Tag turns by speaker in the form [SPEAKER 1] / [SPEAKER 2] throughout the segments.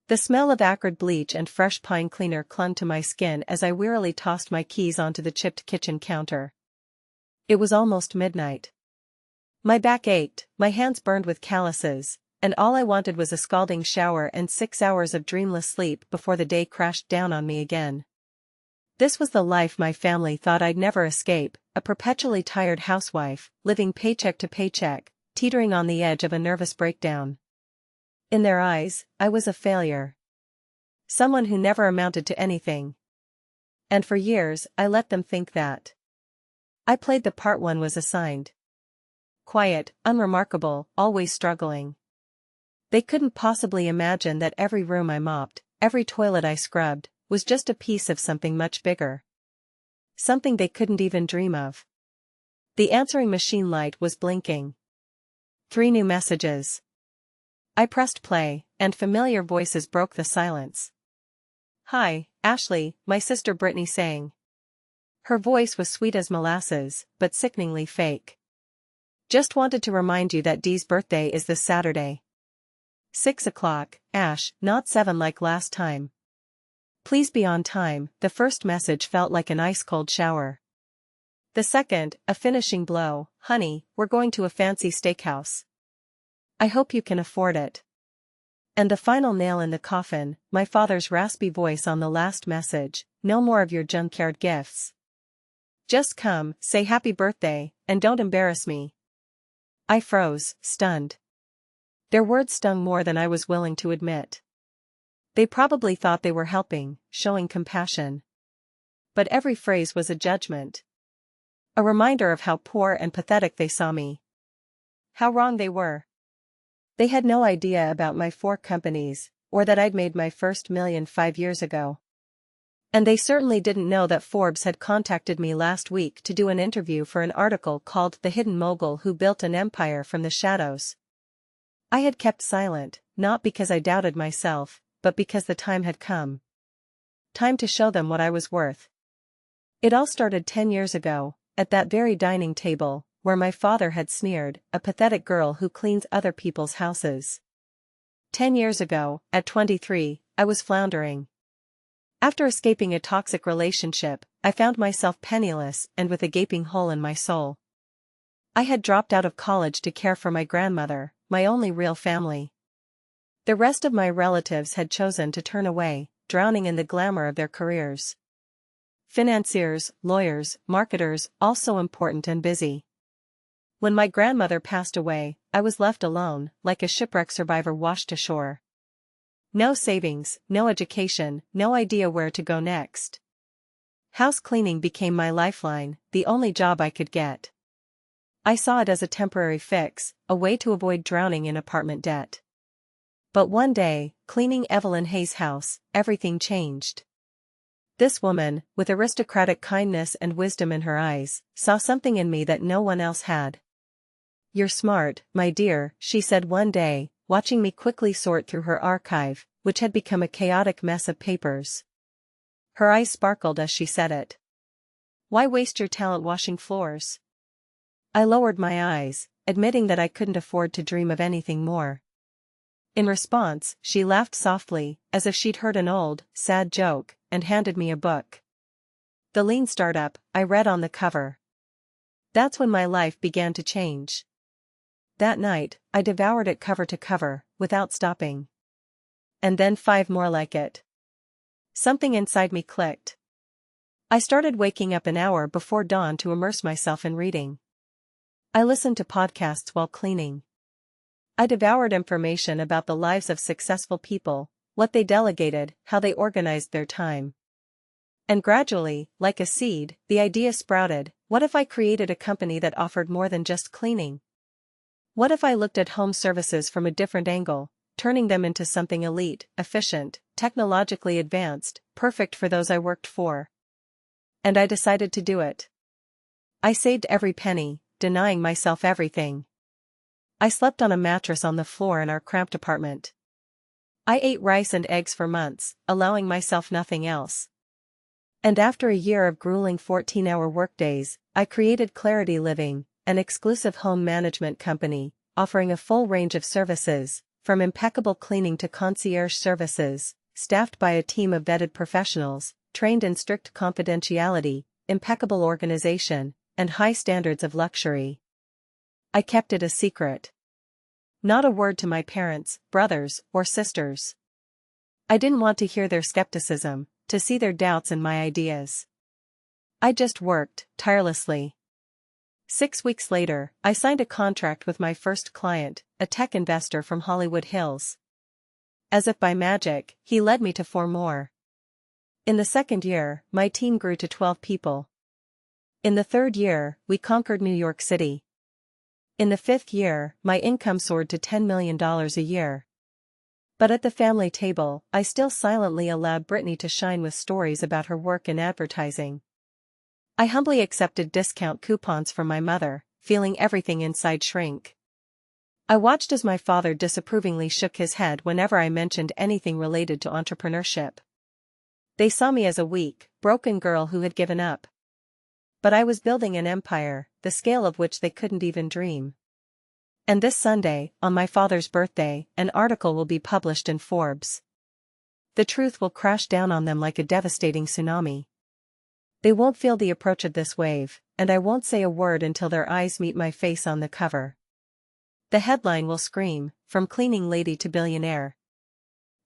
[SPEAKER 1] The smell of acrid bleach and fresh pine cleaner clung to my skin as I wearily tossed my keys onto the chipped kitchen counter. It was almost midnight. My back ached, my hands burned with calluses, and all I wanted was a scalding shower and 6 hours of dreamless sleep before the day crashed down on me again. This was the life my family thought I'd never escape, a perpetually tired housewife, living paycheck to paycheck, teetering on the edge of a nervous breakdown. In their eyes, I was a failure. Someone who never amounted to anything. And for years, I let them think that. I played the part one was assigned. Quiet, unremarkable, always struggling. They couldn't possibly imagine that every room I mopped, every toilet I scrubbed, was just a piece of something much bigger. Something they couldn't even dream of. The answering machine light was blinking. 3 new messages. I pressed play, and familiar voices broke the silence. "Hi, Ashley," my sister Brittany sang. Her voice was sweet as molasses, but sickeningly fake. "Just wanted to remind you that Dee's birthday is this Saturday. 6 o'clock, Ash, not 7 like last time. Please be on time." The first message felt like an ice-cold shower. The second, a finishing blow. "Honey, we're going to a fancy steakhouse. I hope you can afford it." And the final nail in the coffin, my father's raspy voice on the last message, "No more of your junkyard gifts. Just come, say happy birthday, and don't embarrass me." I froze, stunned. Their words stung more than I was willing to admit. They probably thought they were helping, showing compassion. But every phrase was a judgment. A reminder of how poor and pathetic they saw me. How wrong they were. They had no idea about my 4 companies, or that I'd made my first million 5 years ago. And they certainly didn't know that Forbes had contacted me last week to do an interview for an article called "The Hidden Mogul Who Built an Empire from the Shadows." I had kept silent, not because I doubted myself, but because the time had come. Time to show them what I was worth. It all started 10 years ago, at that very dining table, where my father had sneered, "A pathetic girl who cleans other people's houses." 10 years ago, at 23, I was floundering. After escaping a toxic relationship, I found myself penniless and with a gaping hole in my soul. I had dropped out of college to care for my grandmother, my only real family. The rest of my relatives had chosen to turn away, drowning in the glamour of their careers. Financiers, lawyers, marketers, all so important and busy. When my grandmother passed away, I was left alone, like a shipwreck survivor washed ashore. No savings, no education, no idea where to go next. House cleaning became my lifeline, the only job I could get. I saw it as a temporary fix, a way to avoid drowning in apartment debt. But one day, cleaning Evelyn Hayes' house, everything changed. This woman, with aristocratic kindness and wisdom in her eyes, saw something in me that no one else had. "You're smart, my dear," she said one day, watching me quickly sort through her archive, which had become a chaotic mess of papers. Her eyes sparkled as she said it. "Why waste your talent washing floors?" I lowered my eyes, admitting that I couldn't afford to dream of anything more. In response, she laughed softly, as if she'd heard an old, sad joke, and handed me a book. "The Lean Startup," I read on the cover. That's when my life began to change. That night, I devoured it cover to cover, without stopping. And then 5 more like it. Something inside me clicked. I started waking up an hour before dawn to immerse myself in reading. I listened to podcasts while cleaning. I devoured information about the lives of successful people, what they delegated, how they organized their time. And gradually, like a seed, the idea sprouted: what if I created a company that offered more than just cleaning? What if I looked at home services from a different angle, turning them into something elite, efficient, technologically advanced, perfect for those I worked for? And I decided to do it. I saved every penny, denying myself everything. I slept on a mattress on the floor in our cramped apartment. I ate rice and eggs for months, allowing myself nothing else. And after a year of grueling 14-hour workdays, I created Clarity Living, an exclusive home management company, offering a full range of services, from impeccable cleaning to concierge services, staffed by a team of vetted professionals, trained in strict confidentiality, impeccable organization, and high standards of luxury. I kept it a secret. Not a word to my parents, brothers, or sisters. I didn't want to hear their skepticism, to see their doubts in my ideas. I just worked, tirelessly. 6 weeks later, I signed a contract with my first client, a tech investor from Hollywood Hills. As if by magic, he led me to 4 more. In the second year, my team grew to 12 people. In the third year, we conquered New York City. In the 5th year, my income soared to $10 million a year. But at the family table, I still silently allowed Brittany to shine with stories about her work in advertising. I humbly accepted discount coupons from my mother, feeling everything inside shrink. I watched as my father disapprovingly shook his head whenever I mentioned anything related to entrepreneurship. They saw me as a weak, broken girl who had given up. But I was building an empire, the scale of which they couldn't even dream. And this Sunday, on my father's birthday, an article will be published in Forbes. The truth will crash down on them like a devastating tsunami. They won't feel the approach of this wave, and I won't say a word until their eyes meet my face on the cover. The headline will scream, "From cleaning lady to billionaire."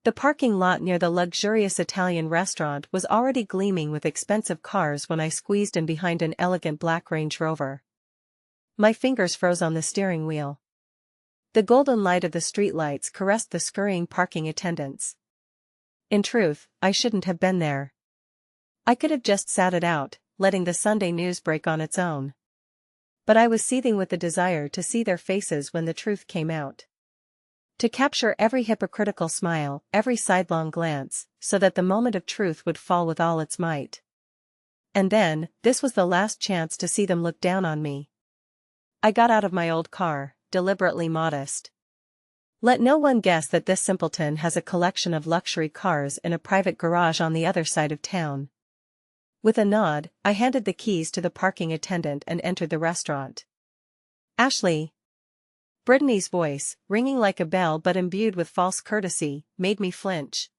[SPEAKER 1] The parking lot near the luxurious Italian restaurant was already gleaming with expensive cars when I squeezed in behind an elegant black Range Rover. My fingers froze on the steering wheel. The golden light of the streetlights caressed the scurrying parking attendants. In truth, I shouldn't have been there. I could have just sat it out, letting the Sunday news break on its own. But I was seething with the desire to see their faces when the truth came out. To capture every hypocritical smile, every sidelong glance, so that the moment of truth would fall with all its might. And then, this was the last chance to see them look down on me. I got out of my old car, deliberately modest. Let no one guess that this simpleton has a collection of luxury cars in a private garage on the other side of town. With a nod, I handed the keys to the parking attendant and entered the restaurant. "Ashley." Brittany's voice, ringing like a bell but imbued with false courtesy, made me flinch.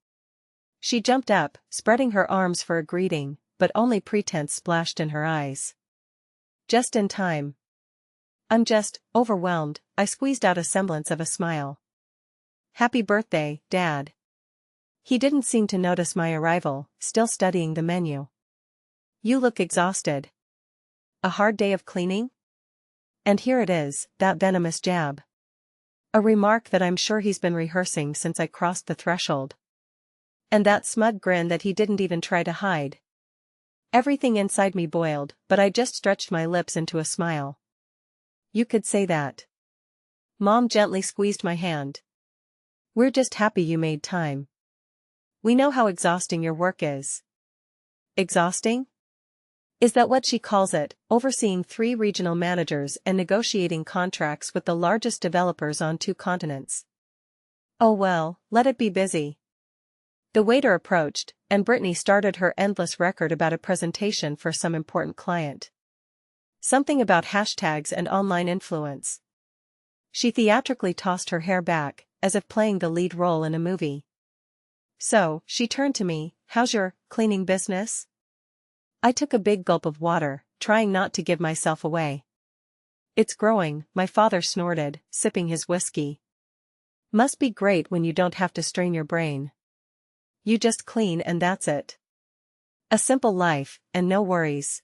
[SPEAKER 1] She jumped up, spreading her arms for a greeting, but only pretense splashed in her eyes. Just in time. "I'm just overwhelmed," I squeezed out a semblance of a smile. "Happy birthday, Dad." He didn't seem to notice my arrival, still studying the menu. "You look exhausted. A hard day of cleaning?" And here it is, that venomous jab. A remark that I'm sure he's been rehearsing since I crossed the threshold. And that smug grin that he didn't even try to hide. Everything inside me boiled, but I just stretched my lips into a smile. "You could say that." Mom gently squeezed my hand. "We're just happy you made time. We know how exhausting your work is." "Exhausting?" Is that what she calls it, overseeing 3 regional managers and negotiating contracts with the largest developers on 2 continents? Oh well, let it be busy. The waiter approached, and Brittany started her endless record about a presentation for some important client. Something about hashtags and online influence. She theatrically tossed her hair back, as if playing the lead role in a movie. So, she turned to me, "How's your cleaning business?" I took a big gulp of water, trying not to give myself away. "It's growing," my father snorted, sipping his whiskey. "Must be great when you don't have to strain your brain. You just clean and that's it. A simple life, and no worries."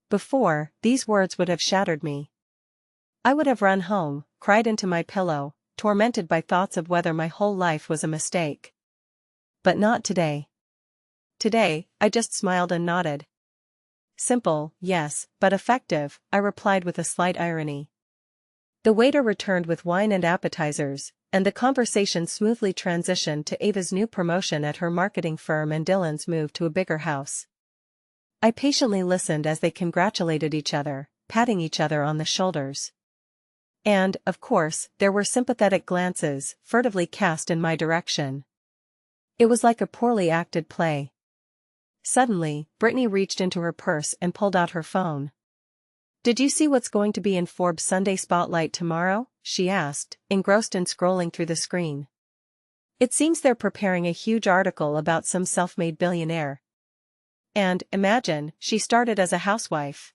[SPEAKER 1] Before, these words would have shattered me. I would have run home, cried into my pillow, tormented by thoughts of whether my whole life was a mistake. But not today. Today, I just smiled and nodded. "Simple, yes, but effective," I replied with a slight irony. The waiter returned with wine and appetizers, and the conversation smoothly transitioned to Ava's new promotion at her marketing firm and Dylan's move to a bigger house. I patiently listened as they congratulated each other, patting each other on the shoulders. And, of course, there were sympathetic glances, furtively cast in my direction. It was like a poorly acted play. Suddenly, Brittany reached into her purse and pulled out her phone. Did you see what's going to be in Forbes Sunday Spotlight tomorrow? She asked, engrossed in scrolling through the screen. It seems they're preparing a huge article about some self-made billionaire. And, imagine, she started as a housewife.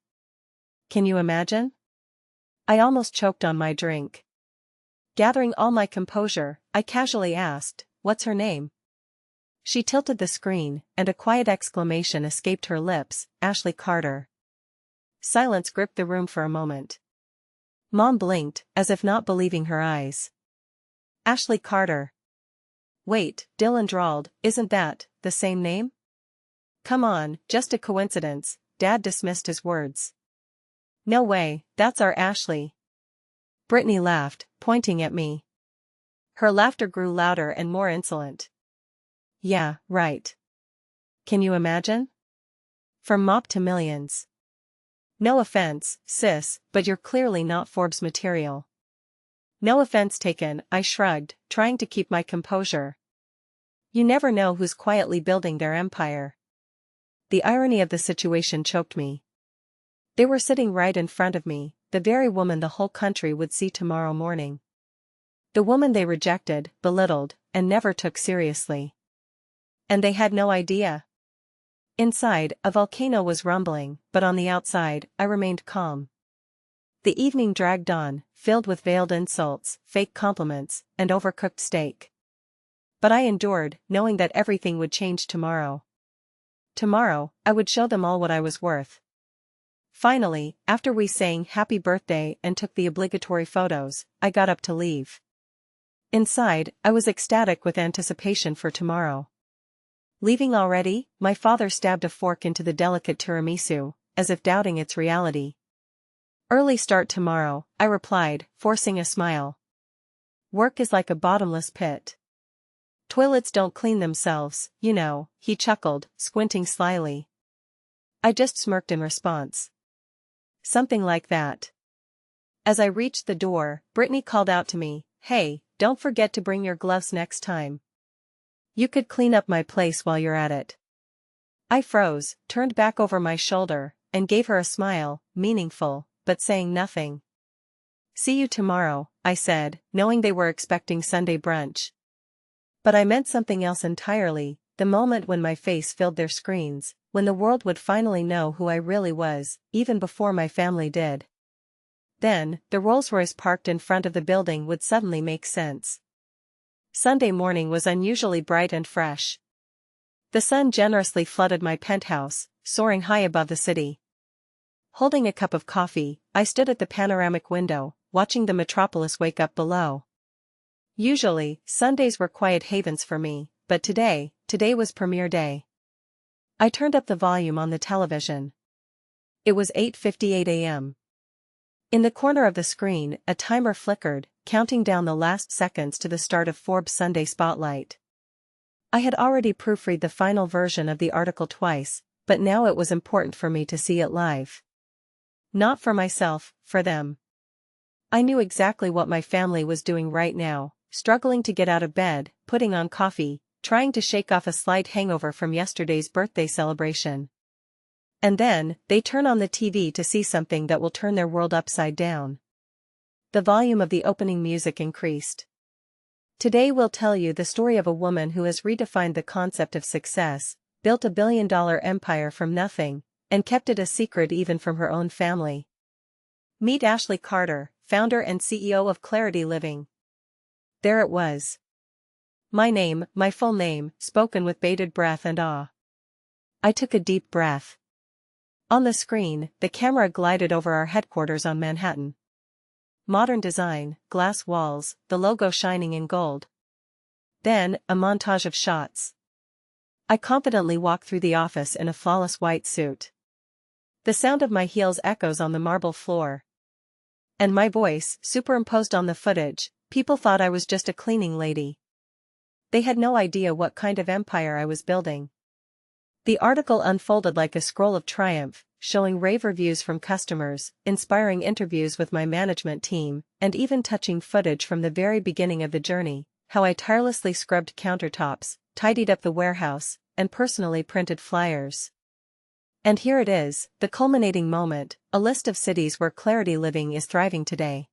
[SPEAKER 1] Can you imagine? I almost choked on my drink. Gathering all my composure, I casually asked, "What's her name?" She tilted the screen, and a quiet exclamation escaped her lips, "Ashley Carter." Silence gripped the room for a moment. Mom blinked, as if not believing her eyes. Ashley Carter. Wait, Dylan drawled, isn't that the same name? Come on, just a coincidence, Dad dismissed his words. No way, that's our Ashley. Brittany laughed, pointing at me. Her laughter grew louder and more insolent. Yeah, right. Can you imagine? From mop to millions. No offense, sis, but you're clearly not Forbes material. No offense taken, I shrugged, trying to keep my composure. You never know who's quietly building their empire. The irony of the situation choked me. They were sitting right in front of me, the very woman the whole country would see tomorrow morning. The woman they rejected, belittled, and never took seriously. And they had no idea. Inside, a volcano was rumbling, but on the outside, I remained calm. The evening dragged on, filled with veiled insults, fake compliments, and overcooked steak. But I endured, knowing that everything would change tomorrow. Tomorrow, I would show them all what I was worth. Finally, after we sang Happy Birthday and took the obligatory photos, I got up to leave. Inside, I was ecstatic with anticipation for tomorrow. Leaving already? My father stabbed a fork into the delicate tiramisu, as if doubting its reality. Early start tomorrow, I replied, forcing a smile. Work is like a bottomless pit. Toilets don't clean themselves, you know, he chuckled, squinting slyly. I just smirked in response. Something like that. As I reached the door, Brittany called out to me, "Hey, don't forget to bring your gloves next time. You could clean up my place while you're at it." I froze, turned back over my shoulder, and gave her a smile, meaningful, but saying nothing. "See you tomorrow," I said, knowing they were expecting Sunday brunch. But I meant something else entirely, the moment when my face filled their screens, when the world would finally know who I really was, even before my family did. Then, the Rolls-Royce parked in front of the building would suddenly make sense. Sunday morning was unusually bright and fresh. The sun generously flooded my penthouse, soaring high above the city. Holding a cup of coffee, I stood at the panoramic window, watching the metropolis wake up below. Usually, Sundays were quiet havens for me, but today was premiere day. I turned up the volume on the television. It was 8:58 a.m. In the corner of the screen, a timer flickered, counting down the last seconds to the start of Forbes Sunday Spotlight. I had already proofread the final version of the article twice, but now it was important for me to see it live. Not for myself, for them. I knew exactly what my family was doing right now, struggling to get out of bed, putting on coffee, trying to shake off a slight hangover from yesterday's birthday celebration. And then, they turn on the TV to see something that will turn their world upside down. The volume of the opening music increased. Today we'll tell you the story of a woman who has redefined the concept of success, built a billion-dollar empire from nothing, and kept it a secret even from her own family. Meet Ashley Carter, founder and CEO of Clarity Living. There it was. My name, my full name, spoken with bated breath and awe. I took a deep breath. On the screen, the camera glided over our headquarters on Manhattan. Modern design, glass walls, the logo shining in gold. Then, a montage of shots. I confidently walked through the office in a flawless white suit. The sound of my heels echoes on the marble floor. And my voice, superimposed on the footage, people thought I was just a cleaning lady. They had no idea what kind of empire I was building. The article unfolded like a scroll of triumph, showing rave reviews from customers, inspiring interviews with my management team, and even touching footage from the very beginning of the journey, how I tirelessly scrubbed countertops, tidied up the warehouse, and personally printed flyers. And here it is, the culminating moment, a list of cities where clarity living is thriving today.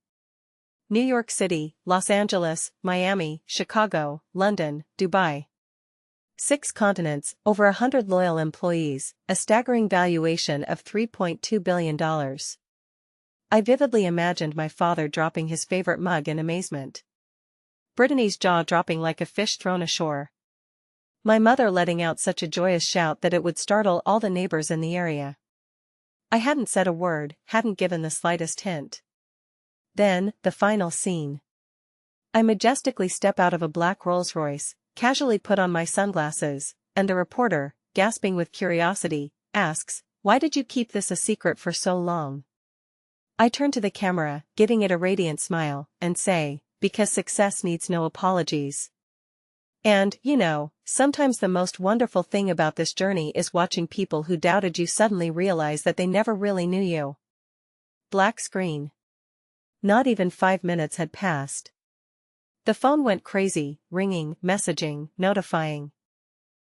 [SPEAKER 1] New York City, Los Angeles, Miami, Chicago, London, Dubai. 6 continents, over 100 loyal employees, a staggering valuation of $3.2 billion. I vividly imagined my father dropping his favorite mug in amazement. Brittany's jaw dropping like a fish thrown ashore. My mother letting out such a joyous shout that it would startle all the neighbors in the area. I hadn't said a word, hadn't given the slightest hint. Then, the final scene. I majestically step out of a black Rolls-Royce, casually put on my sunglasses, and the reporter, gasping with curiosity, asks, "Why did you keep this a secret for so long?" I turn to the camera, giving it a radiant smile, and say, "Because success needs no apologies." And, sometimes the most wonderful thing about this journey is watching people who doubted you suddenly realize that they never really knew you. Black screen. Not even 5 minutes had passed. The phone went crazy, ringing, messaging, notifying.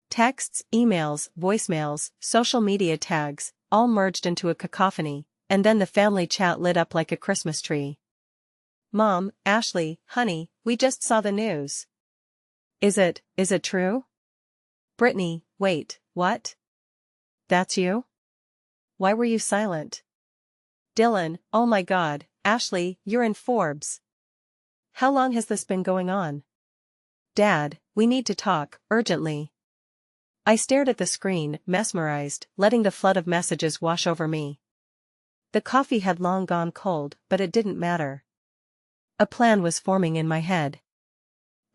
[SPEAKER 1] Texts, emails, voicemails, social media tags, all merged into a cacophony, and then the family chat lit up like a Christmas tree. "Mom, Ashley, honey, we just saw the news." Is it true?" "Brittany, wait, what? That's you? Why were you silent?" "Dylan, oh my God, Ashley, you're in Forbes. How long has this been going on?" "Dad, we need to talk, urgently." I stared at the screen, mesmerized, letting the flood of messages wash over me. The coffee had long gone cold, but it didn't matter. A plan was forming in my head.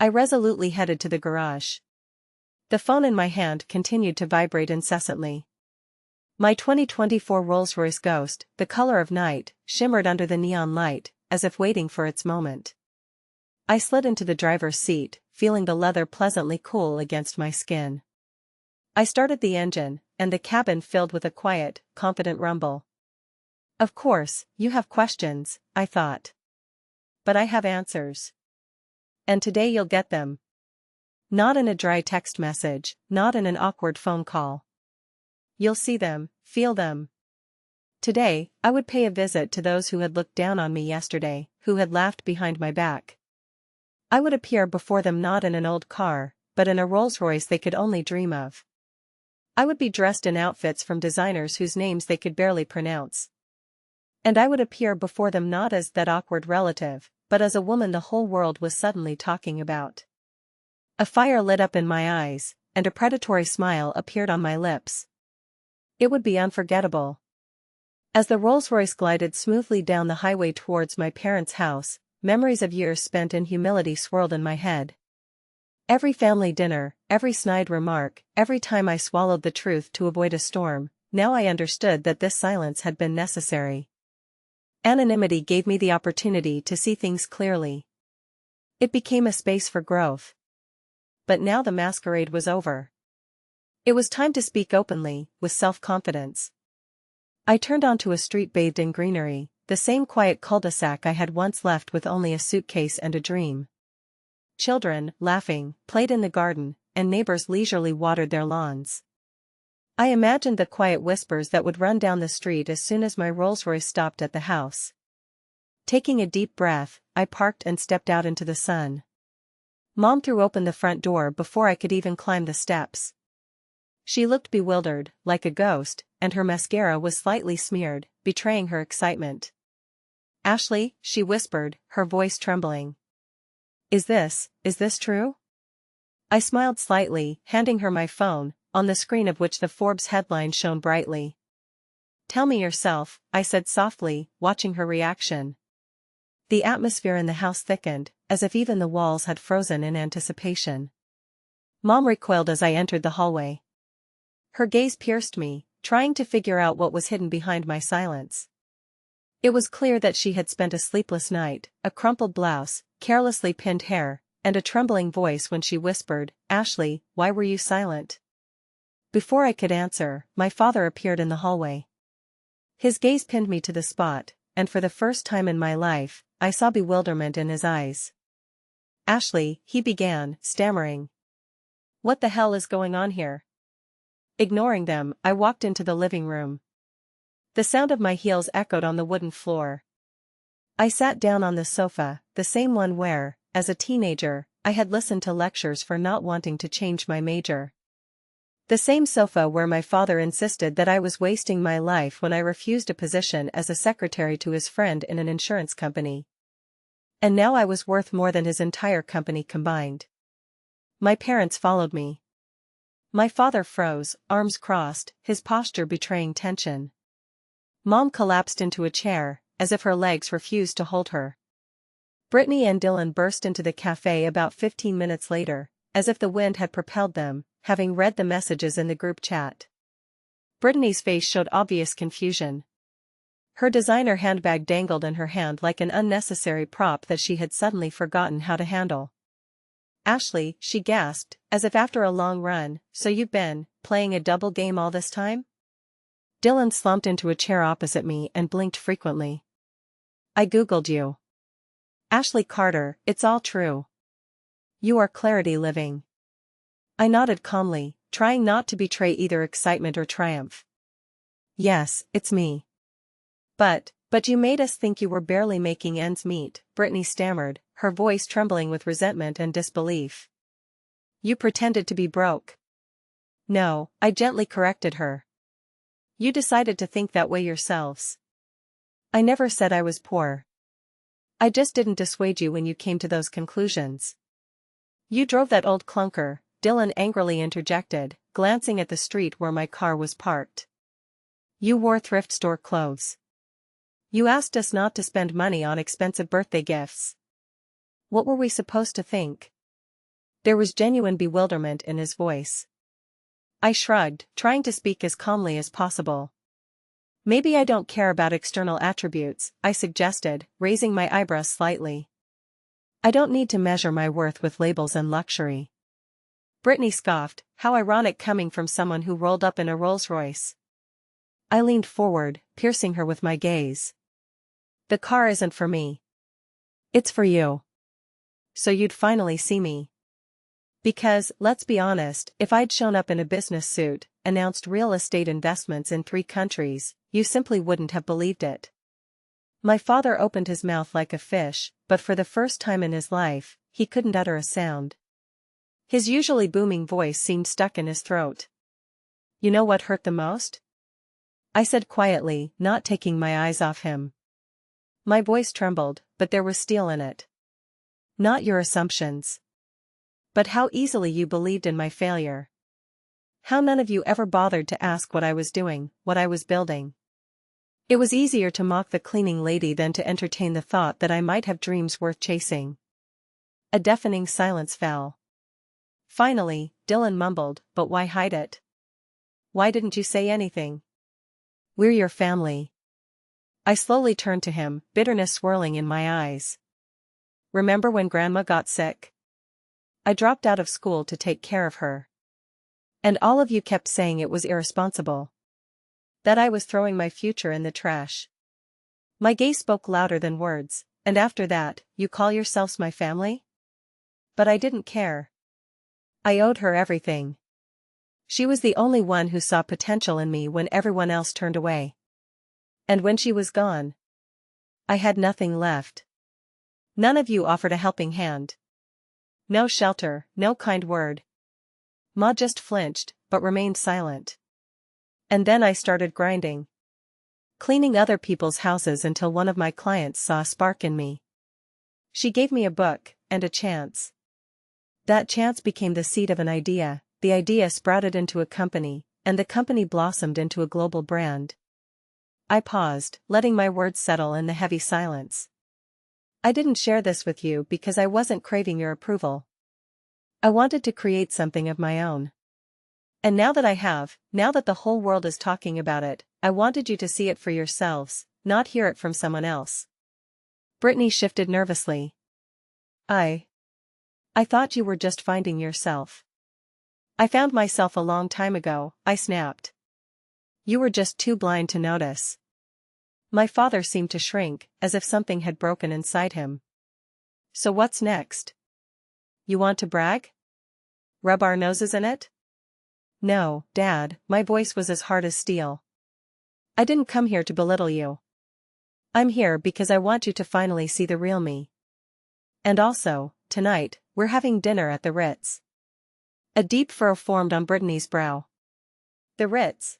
[SPEAKER 1] I resolutely headed to the garage. The phone in my hand continued to vibrate incessantly. My 2024 Rolls-Royce Ghost, the color of night, shimmered under the neon light, as if waiting for its moment. I slid into the driver's seat, feeling the leather pleasantly cool against my skin. I started the engine, and the cabin filled with a quiet, confident rumble. "Of course, you have questions," I thought. "But I have answers. And today you'll get them. Not in a dry text message, not in an awkward phone call. You'll see them, feel them." Today, I would pay a visit to those who had looked down on me yesterday, who had laughed behind my back. I would appear before them not in an old car, but in a Rolls-Royce they could only dream of. I would be dressed in outfits from designers whose names they could barely pronounce. And I would appear before them not as that awkward relative, but as a woman the whole world was suddenly talking about. A fire lit up in my eyes, and a predatory smile appeared on my lips. It would be unforgettable. As the Rolls-Royce glided smoothly down the highway towards my parents' house, memories of years spent in humility swirled in my head. Every family dinner, every snide remark, every time I swallowed the truth to avoid a storm, now I understood that this silence had been necessary. Anonymity gave me the opportunity to see things clearly. It became a space for growth. But now the masquerade was over. It was time to speak openly, with self-confidence. I turned onto a street bathed in greenery, the same quiet cul-de-sac I had once left with only a suitcase and a dream. Children, laughing, played in the garden, and neighbors leisurely watered their lawns. I imagined the quiet whispers that would run down the street as soon as my Rolls-Royce stopped at the house. Taking a deep breath, I parked and stepped out into the sun. Mom threw open the front door before I could even climb the steps. She looked bewildered, like a ghost, and her mascara was slightly smeared, betraying her excitement. "Ashley," she whispered, her voice trembling. Is this true?" I smiled slightly, handing her my phone, on the screen of which the Forbes headline shone brightly. "Tell me yourself," I said softly, watching her reaction. The atmosphere in the house thickened, as if even the walls had frozen in anticipation. Mom recoiled as I entered the hallway. Her gaze pierced me, trying to figure out what was hidden behind my silence. It was clear that she had spent a sleepless night, a crumpled blouse, carelessly pinned hair, and a trembling voice when she whispered, "Ashley, why were you silent?" Before I could answer, my father appeared in the hallway. His gaze pinned me to the spot, and for the first time in my life, I saw bewilderment in his eyes. "Ashley," he began, stammering. "What the hell is going on here?" Ignoring them, I walked into the living room. The sound of my heels echoed on the wooden floor. I sat down on the sofa, the same one where, as a teenager, I had listened to lectures for not wanting to change my major. The same sofa where my father insisted that I was wasting my life when I refused a position as a secretary to his friend in an insurance company. And now I was worth more than his entire company combined. My parents followed me. My father froze, arms crossed, his posture betraying tension. Mom collapsed into a chair, as if her legs refused to hold her. Brittany and Dylan burst into the cafe about 15 minutes later, as if the wind had propelled them, having read the messages in the group chat. Brittany's face showed obvious confusion. Her designer handbag dangled in her hand like an unnecessary prop that she had suddenly forgotten how to handle. "Ashley," she gasped, as if after a long run, "so you've been playing a double game all this time?" Dylan slumped into a chair opposite me and blinked frequently. "I googled you. Ashley Carter, it's all true. You are Clarity living." I nodded calmly, trying not to betray either excitement or triumph. "Yes, it's me." But you made us think you were barely making ends meet," Brittany stammered, her voice trembling with resentment and disbelief. "You pretended to be broke." "No," I gently corrected her. "You decided to think that way yourselves." "I never said I was poor. I just didn't dissuade you when you came to those conclusions." "You drove that old clunker," Dylan angrily interjected, glancing at the street where my car was parked. "You wore thrift store clothes. You asked us not to spend money on expensive birthday gifts. What were we supposed to think?" There was genuine bewilderment in his voice. I shrugged, trying to speak as calmly as possible. "Maybe I don't care about external attributes," I suggested, raising my eyebrows slightly. "I don't need to measure my worth with labels and luxury." Brittany scoffed, how ironic coming from someone who rolled up in a Rolls-Royce. I leaned forward, piercing her with my gaze. "The car isn't for me. It's for you. So you'd finally see me. Because, let's be honest, if I'd shown up in a business suit, announced real estate investments in 3 countries, you simply wouldn't have believed it." My father opened his mouth like a fish, but for the first time in his life, he couldn't utter a sound. His usually booming voice seemed stuck in his throat. "You know what hurt the most?" I said quietly, not taking my eyes off him. My voice trembled, but there was steel in it. "Not your assumptions. But how easily you believed in my failure. How none of you ever bothered to ask what I was doing, what I was building. It was easier to mock the cleaning lady than to entertain the thought that I might have dreams worth chasing." A deafening silence fell. Finally, Dylan mumbled, "But why hide it? Why didn't you say anything? We're your family." I slowly turned to him, bitterness swirling in my eyes. "Remember when Grandma got sick? I dropped out of school to take care of her. And all of you kept saying it was irresponsible. That I was throwing my future in the trash. My gaze spoke louder than words, and after that, you call yourselves my family? But I didn't care. I owed her everything. She was the only one who saw potential in me when everyone else turned away. And when she was gone, I had nothing left. None of you offered a helping hand. No shelter, no kind word." Ma just flinched, but remained silent. And then I started grinding. Cleaning other people's houses until one of my clients saw a spark in me. She gave me a book, and a chance. That chance became the seed of an idea, the idea sprouted into a company, and the company blossomed into a global brand. I paused, letting my words settle in the heavy silence. "I didn't share this with you because I wasn't craving your approval. I wanted to create something of my own. And now that I have, now that the whole world is talking about it, I wanted you to see it for yourselves, not hear it from someone else." Brittany shifted nervously. I thought you were just finding yourself." "I found myself a long time ago," I snapped. "You were just too blind to notice." My father seemed to shrink, as if something had broken inside him. "So what's next? You want to brag? Rub our noses in it?" No, Dad, my voice was as hard as steel. I didn't come here to belittle you. I'm here because I want you to finally see the real me. And also, tonight, we're having dinner at the Ritz. A deep furrow formed on Brittany's brow. The Ritz.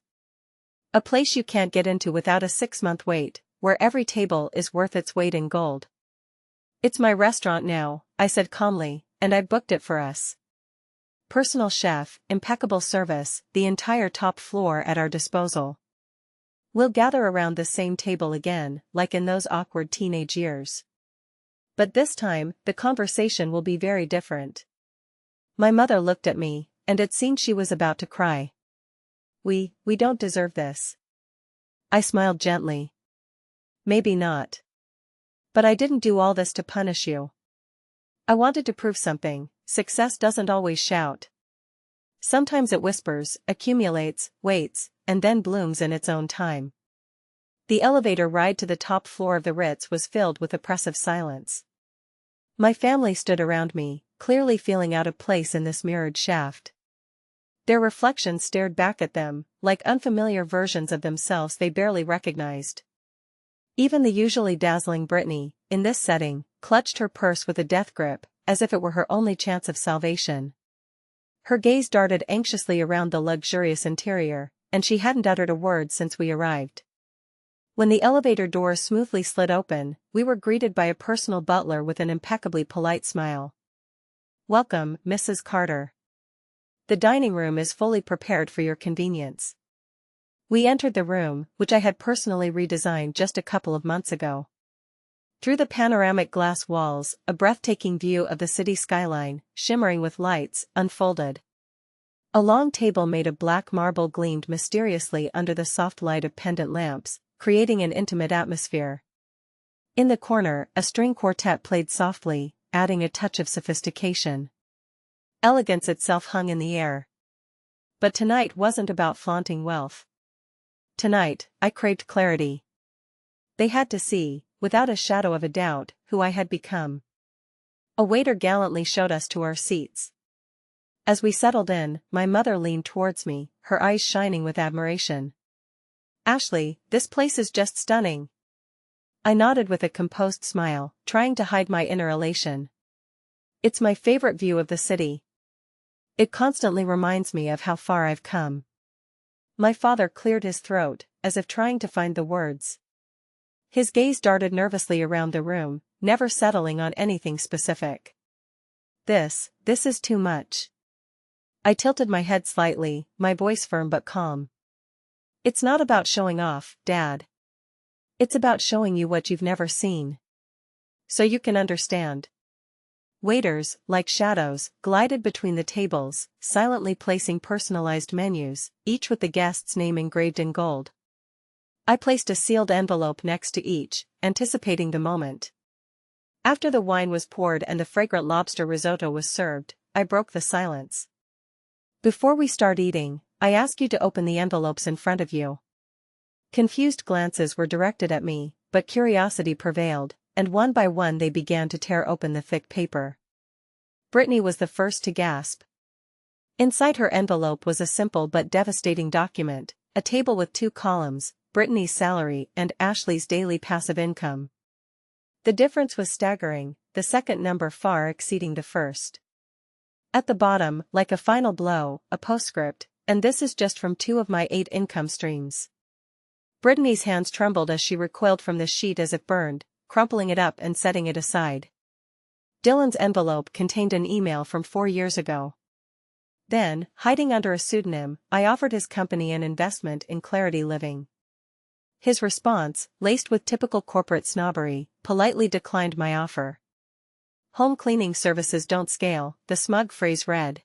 [SPEAKER 1] A place you can't get into without a 6-month wait, where every table is worth its weight in gold. It's my restaurant now, I said calmly, and I booked it for us. Personal chef, impeccable service, the entire top floor at our disposal. We'll gather around the same table again, like in those awkward teenage years. But this time, the conversation will be very different. My mother looked at me, and it seemed she was about to cry. We don't deserve this. I smiled gently. Maybe not. But I didn't do all this to punish you. I wanted to prove something. Success doesn't always shout. Sometimes it whispers, accumulates, waits, and then blooms in its own time. The elevator ride to the top floor of the Ritz was filled with oppressive silence. My family stood around me, clearly feeling out of place in this mirrored shaft. Their reflections stared back at them, like unfamiliar versions of themselves they barely recognized. Even the usually dazzling Brittany, in this setting, clutched her purse with a death grip, as if it were her only chance of salvation. Her gaze darted anxiously around the luxurious interior, and she hadn't uttered a word since we arrived. When the elevator doors smoothly slid open, we were greeted by a personal butler with an impeccably polite smile. Welcome, Mrs. Carter. The dining room is fully prepared for your convenience. We entered the room, which I had personally redesigned just a couple of months ago. Through the panoramic glass walls, a breathtaking view of the city skyline, shimmering with lights, unfolded. A long table made of black marble gleamed mysteriously under the soft light of pendant lamps, creating an intimate atmosphere. In the corner, a string quartet played softly, adding a touch of sophistication. Elegance itself hung in the air. But tonight wasn't about flaunting wealth. Tonight, I craved clarity. They had to see, without a shadow of a doubt, who I had become. A waiter gallantly showed us to our seats. As we settled in, my mother leaned towards me, her eyes shining with admiration. Ashley, this place is just stunning. I nodded with a composed smile, trying to hide my inner elation. It's my favorite view of the city. It constantly reminds me of how far I've come. My father cleared his throat, as if trying to find the words. His gaze darted nervously around the room, never settling on anything specific. This is too much. I tilted my head slightly, my voice firm but calm. It's not about showing off, Dad. It's about showing you what you've never seen. So you can understand. Waiters, like shadows, glided between the tables, silently placing personalized menus, each with the guest's name engraved in gold. I placed a sealed envelope next to each, anticipating the moment. After the wine was poured and the fragrant lobster risotto was served, I broke the silence. Before we start eating, I ask you to open the envelopes in front of you. Confused glances were directed at me, but curiosity prevailed, and one by one they began to tear open the thick paper. Brittany was the first to gasp. Inside her envelope was a simple but devastating document, a table with 2 columns, Brittany's salary and Ashley's daily passive income. The difference was staggering, the second number far exceeding the first. At the bottom, like a final blow, a postscript, and this is just from 2 of my 8 income streams. Brittany's hands trembled as she recoiled from the sheet as if burned, crumpling it up and setting it aside. Dylan's envelope contained an email from 4 years ago. Then, hiding under a pseudonym, I offered his company an investment in Clarity Living. His response, laced with typical corporate snobbery, politely declined my offer. Home cleaning services don't scale, the smug phrase read.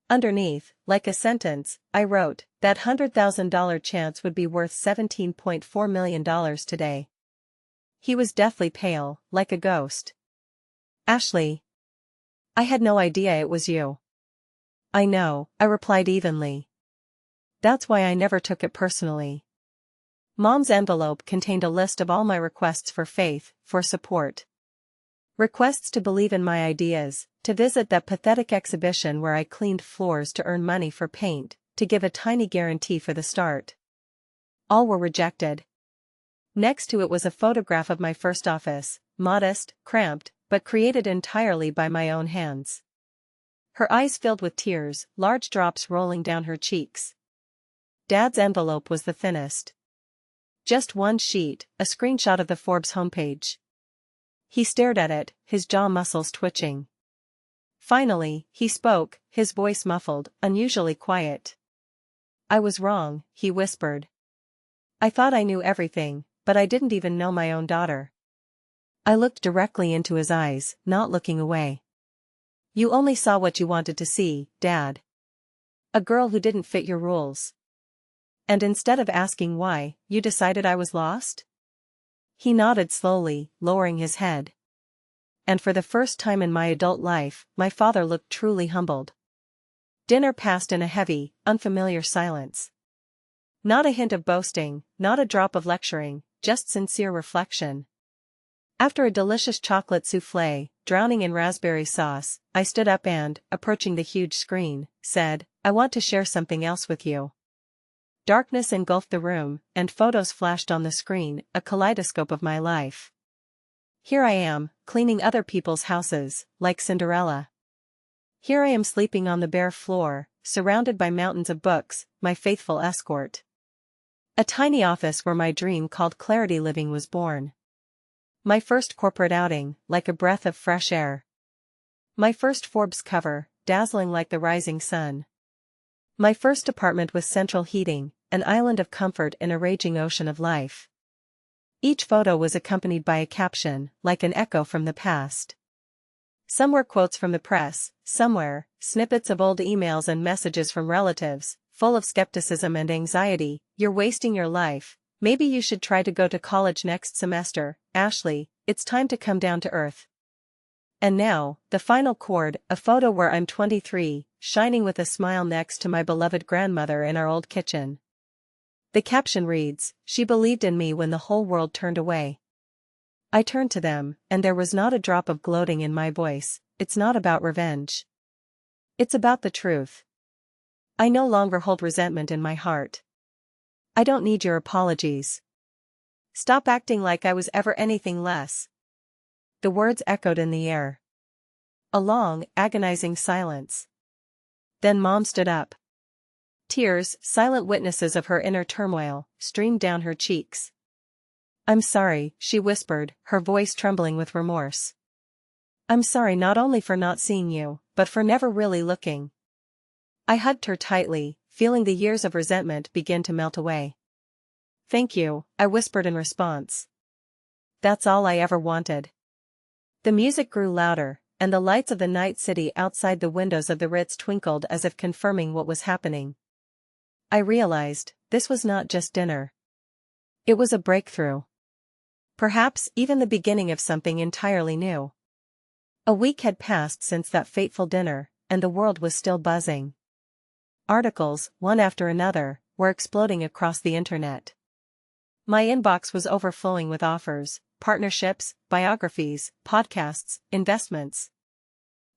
[SPEAKER 1] Underneath, like a sentence, I wrote, that $100,000 chance would be worth $17.4 million today. He was deathly pale, like a ghost. Ashley. I had no idea it was you. I know, I replied evenly. That's why I never took it personally. Mom's envelope contained a list of all my requests for faith, for support. Requests to believe in my ideas, to visit that pathetic exhibition where I cleaned floors to earn money for paint, to give a tiny guarantee for the start. All were rejected. Next to it was a photograph of my first office, modest, cramped, but created entirely by my own hands. Her eyes filled with tears, large drops rolling down her cheeks. Dad's envelope was the thinnest. Just one sheet, a screenshot of the Forbes homepage. He stared at it, his jaw muscles twitching. Finally, he spoke, his voice muffled, unusually quiet. "I was wrong," he whispered. "I thought I knew everything, but I didn't even know my own daughter." I looked directly into his eyes, not looking away. "You only saw what you wanted to see, Dad. A girl who didn't fit your rules. And instead of asking why, you decided I was lost?" He nodded slowly, lowering his head. And for the first time in my adult life, my father looked truly humbled. Dinner passed in a heavy, unfamiliar silence. Not a hint of boasting, not a drop of lecturing, just sincere reflection. After a delicious chocolate soufflé, drowning in raspberry sauce, I stood up and, approaching the huge screen, said, "I want to share something else with you." Darkness engulfed the room, and photos flashed on the screen, a kaleidoscope of my life. Here I am, cleaning other people's houses, like Cinderella. Here I am sleeping on the bare floor, surrounded by mountains of books, my faithful escort. A tiny office where my dream called Clarity Living was born. My first corporate outing, like a breath of fresh air. My first Forbes cover, dazzling like the rising sun. My first apartment with central heating, an island of comfort in a raging ocean of life. Each photo was accompanied by a caption, like an echo from the past. Some were quotes from the press, somewhere, snippets of old emails and messages from relatives, full of skepticism and anxiety. "You're wasting your life. Maybe you should try to go to college next semester, Ashley, it's time to come down to earth." And now, the final chord, a photo where I'm 23, shining with a smile next to my beloved grandmother in our old kitchen. The caption reads, "She believed in me when the whole world turned away." I turned to them, and there was not a drop of gloating in my voice. It's not about revenge. It's about the truth. I no longer hold resentment in my heart. I don't need your apologies. Stop acting like I was ever anything less. The words echoed in the air. A long, agonizing silence. Then Mom stood up. Tears, silent witnesses of her inner turmoil, streamed down her cheeks. "I'm sorry," she whispered, her voice trembling with remorse. "I'm sorry not only for not seeing you, but for never really looking." I hugged her tightly, feeling the years of resentment begin to melt away. "Thank you," I whispered in response. "That's all I ever wanted." The music grew louder, and the lights of the night city outside the windows of the Ritz twinkled as if confirming what was happening. I realized, this was not just dinner. It was a breakthrough. Perhaps even the beginning of something entirely new. A week had passed since that fateful dinner, and the world was still buzzing. Articles, one after another, were exploding across the internet. My inbox was overflowing with offers, partnerships, biographies, podcasts, investments.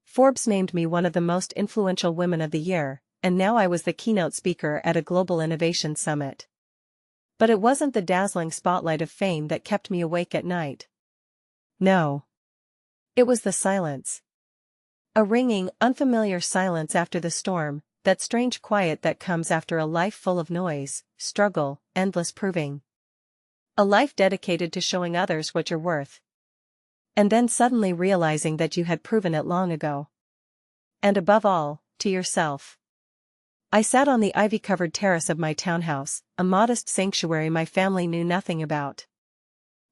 [SPEAKER 1] Forbes named me one of the most influential women of the year, and now I was the keynote speaker at a global innovation summit. But it wasn't the dazzling spotlight of fame that kept me awake at night. No. It was the silence. A ringing, unfamiliar silence after the storm, that strange quiet that comes after a life full of noise, struggle, endless proving. A life dedicated to showing others what you're worth. And then suddenly realizing that you had proven it long ago. And above all, to yourself. I sat on the ivy-covered terrace of my townhouse, a modest sanctuary my family knew nothing about.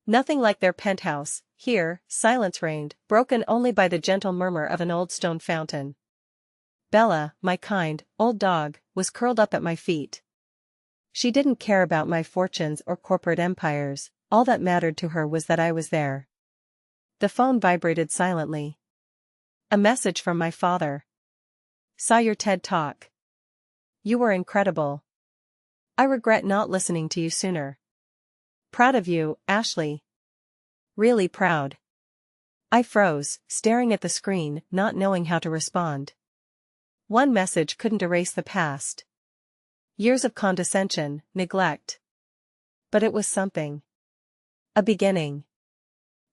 [SPEAKER 1] Nothing like their penthouse. Here, silence reigned, broken only by the gentle murmur of an old stone fountain. Bella, my kind, old dog, was curled up at my feet. She didn't care about my fortunes or corporate empires, all that mattered to her was that I was there. The phone vibrated silently. A message from my father. "Saw your TED Talk. You were incredible. I regret not listening to you sooner. Proud of you, Ashley. Really proud." I froze, staring at the screen, not knowing how to respond. One message couldn't erase the past. Years of condescension, neglect. But it was something. A beginning.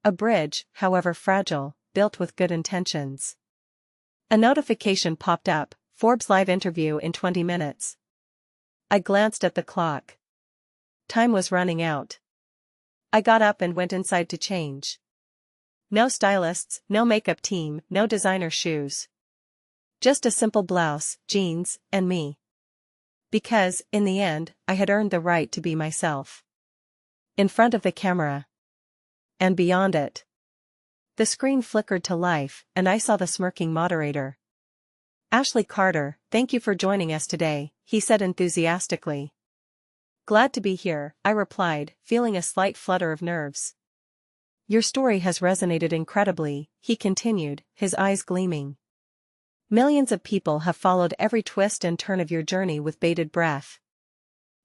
[SPEAKER 1] A bridge, however fragile, built with good intentions. A notification popped up, Forbes live interview in 20 minutes. I glanced at the clock. Time was running out. I got up and went inside to change. No stylists, no makeup team, no designer shoes. Just a simple blouse, jeans, and me. Because, in the end, I had earned the right to be myself. In front of the camera. And beyond it. The screen flickered to life, and I saw the smirking moderator. "Ashley Carter, thank you for joining us today," he said enthusiastically. "Glad to be here," I replied, feeling a slight flutter of nerves. "Your story has resonated incredibly," he continued, his eyes gleaming. "Millions of people have followed every twist and turn of your journey with bated breath.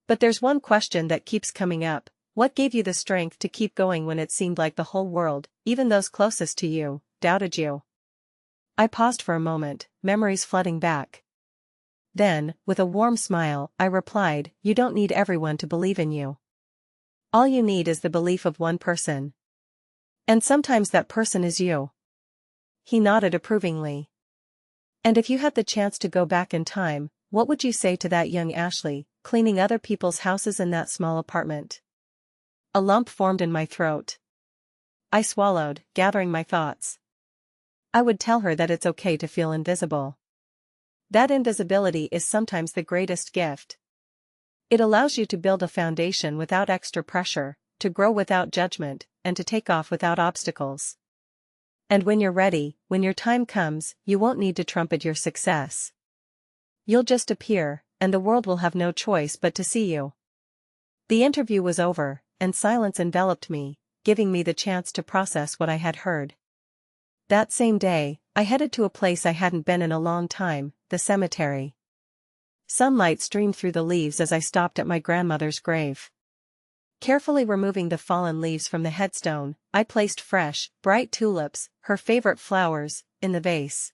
[SPEAKER 1] But there's one question that keeps coming up: what gave you the strength to keep going when it seemed like the whole world, even those closest to you, doubted you?" I paused for a moment, memories flooding back. Then, with a warm smile, I replied, "You don't need everyone to believe in you. All you need is the belief of one person. And sometimes that person is you." He nodded approvingly. "And if you had the chance to go back in time, what would you say to that young Ashley, cleaning other people's houses in that small apartment?" A lump formed in my throat. I swallowed, gathering my thoughts. I would tell her that it's okay to feel invisible. That invisibility is sometimes the greatest gift. It allows you to build a foundation without extra pressure, to grow without judgment, and to take off without obstacles. And when you're ready, when your time comes, you won't need to trumpet your success. You'll just appear, and the world will have no choice but to see you. The interview was over, and silence enveloped me, giving me the chance to process what I had heard. That same day, I headed to a place I hadn't been in a long time, the cemetery. Sunlight streamed through the leaves as I stopped at my grandmother's grave. Carefully removing the fallen leaves from the headstone, I placed fresh, bright tulips, her favorite flowers, in the vase.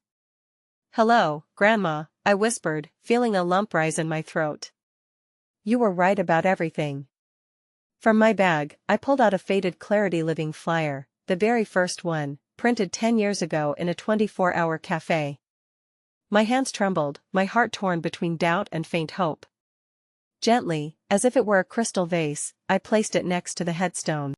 [SPEAKER 1] "Hello, Grandma," I whispered, feeling a lump rise in my throat. "You were right about everything." From my bag, I pulled out a faded Clarity Living flyer, the very first one, printed 10 years ago in a 24-hour cafe. My hands trembled, my heart torn between doubt and faint hope. Gently, as if it were a crystal vase, I placed it next to the headstone.